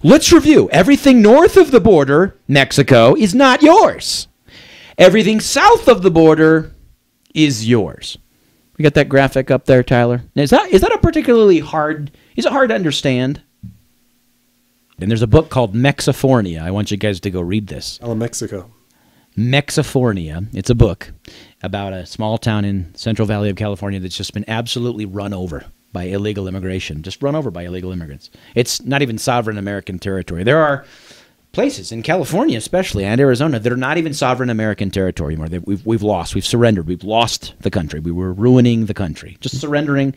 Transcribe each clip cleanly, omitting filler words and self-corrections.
Let's review. Everything north of the border, Mexico, is not yours. Everything south of the border is yours. We got that graphic up there, Tyler? Is that a particularly hard... Is it hard to understand? And there's a book called Mexifornia. I want you guys to go read this. Hello, Mexico. Mexifornia. It's a book about a small town in Central Valley of California that's just been absolutely run over by illegal immigration. Just run over by illegal immigrants. It's not even sovereign American territory. There are places in California, especially, and Arizona, that are not even sovereign American territory anymore. We've lost. We've surrendered. We've lost the country. We were ruining the country. Just surrendering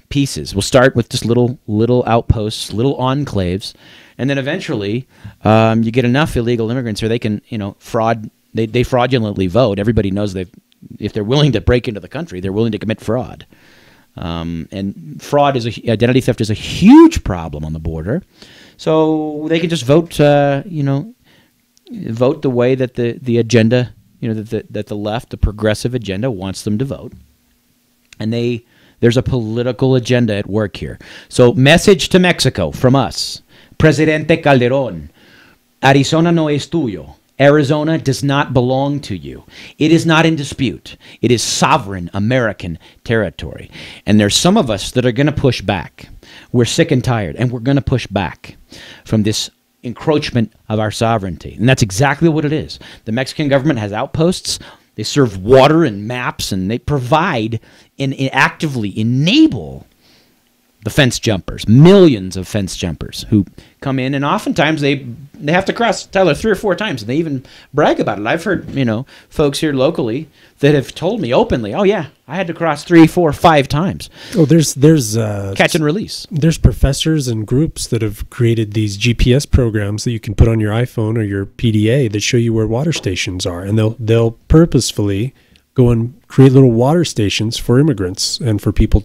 pieces. We'll start with just little outposts, little enclaves, and then eventually you get enough illegal immigrants where they can, fraud. They fraudulently vote. Everybody knows if they're willing to break into the country, they're willing to commit fraud. And fraud identity theft is a huge problem on the border. So they can just vote, vote the way that the agenda, that the left, the progressive agenda wants them to vote. And there's a political agenda at work here. So message to Mexico from us. Presidente Calderón, Arizona no es tuyo. Arizona does not belong to you. It is not in dispute. It is sovereign American territory. And there's some of us that are going to push back. We're sick and tired, and we're going to push back from this encroachment of our sovereignty. And that's exactly what it is. The Mexican government has outposts. They serve water and maps, and they provide and actively enable the fence jumpers, millions of fence jumpers who come in, and oftentimes they have to cross, Tyler, 3 or 4 times, and they even brag about it. I've heard, folks here locally that have told me openly, oh yeah, I had to cross 3, 4, 5 times. Oh, there's catch and release. There's professors and groups that have created these GPS programs that you can put on your iPhone or your PDA that show you where water stations are, and they'll purposefully go and create little water stations for immigrants and for people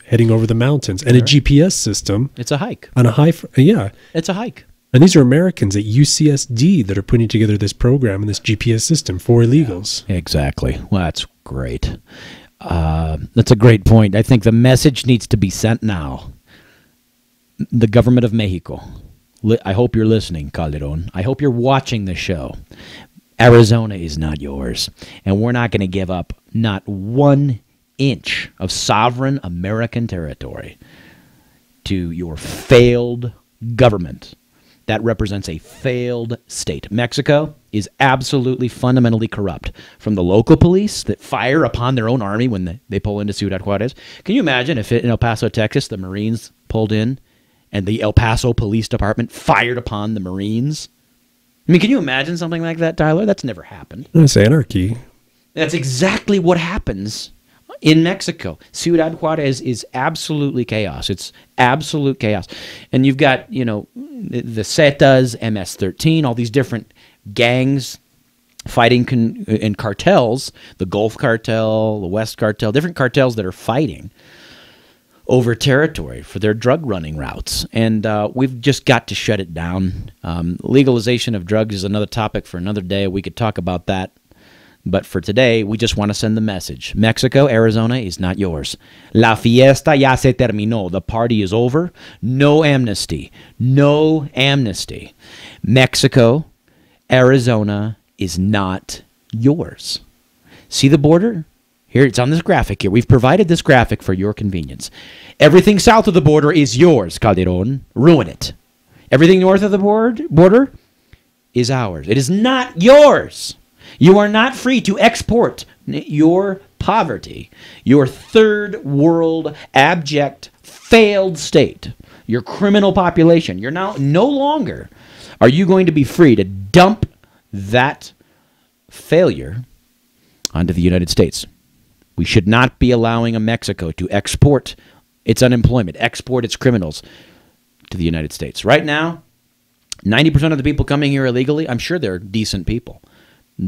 heading over the mountains, and a GPS system. It's a hike. On a high, yeah. It's a hike. And these are Americans at UCSD that are putting together this program and this GPS system for illegals. Yeah, exactly. Well, that's great. That's a great point. I think the message needs to be sent now. The government of Mexico, I hope you're listening, Calderón. I hope you're watching the show. Arizona is not yours, and we're not going to give up not 1 inch of sovereign American territory to your failed government. That represents a failed state. Mexico is absolutely fundamentally corrupt, from the local police that fire upon their own army when they pull into Ciudad Juarez. Can you imagine if in El Paso, Texas, the Marines pulled in and the El Paso Police Department fired upon the Marines? I mean, can you imagine something like that, Tyler? That's never happened. It's anarchy. That's exactly what happens in Mexico. Ciudad Juarez is absolutely chaos. It's absolute chaos. And you've got, the Zetas, MS-13, all these different gangs fighting in cartels, the Gulf Cartel, the West Cartel, different cartels that are fighting over territory for their drug running routes. And we've just got to shut it down. Legalization of drugs is another topic for another day. We could talk about that. But for today, we just want to send the message. Mexico, Arizona is not yours. La fiesta ya se terminó. The party is over. No amnesty. No amnesty. Mexico, Arizona is not yours. See the border? Here, it's on this graphic here. We've provided this graphic for your convenience. Everything south of the border is yours, Calderón. Ruin it. Everything north of the border is ours. It is not yours. You are not free to export your poverty, your third world, abject, failed state, your criminal population. You're now no longer are you going to be free to dump that failure onto the United States. We should not be allowing a Mexico to export its unemployment, export its criminals to the United States. Right now, 90% of the people coming here illegally, I'm sure they're decent people.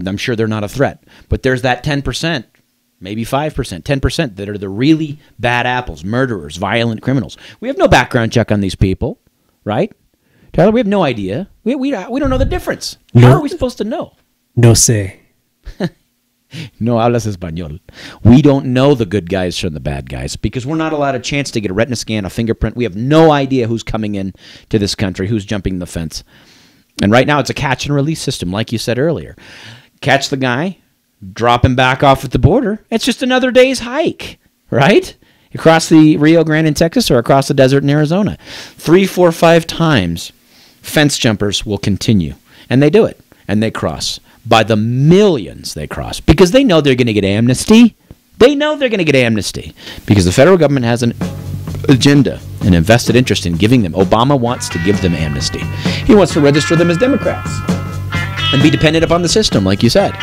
I'm sure they're not a threat. But there's that 10%, maybe 5%, 10% that are the really bad apples, murderers, violent criminals. We have no background check on these people, right? Tyler, we have no idea. We don't know the difference. How are we supposed to know? No sé. No hablas español. We don't know the good guys from the bad guys because we're not allowed a chance to get a retina scan, a fingerprint. We have no idea who's coming in to this country, who's jumping the fence. And right now it's a catch and release system, like you said earlier. Catch the guy, drop him back off at the border. It's just another day's hike, right? Across the Rio Grande in Texas or across the desert in Arizona. 3, 4, 5 times fence jumpers will continue. And they do it. And they cross. By the millions they cross. Because they know they're going to get amnesty. They know they're going to get amnesty. Because the federal government has an agenda, an invested interest in giving them. Obama wants to give them amnesty. He wants to register them as Democrats. And be dependent upon the system, like you said.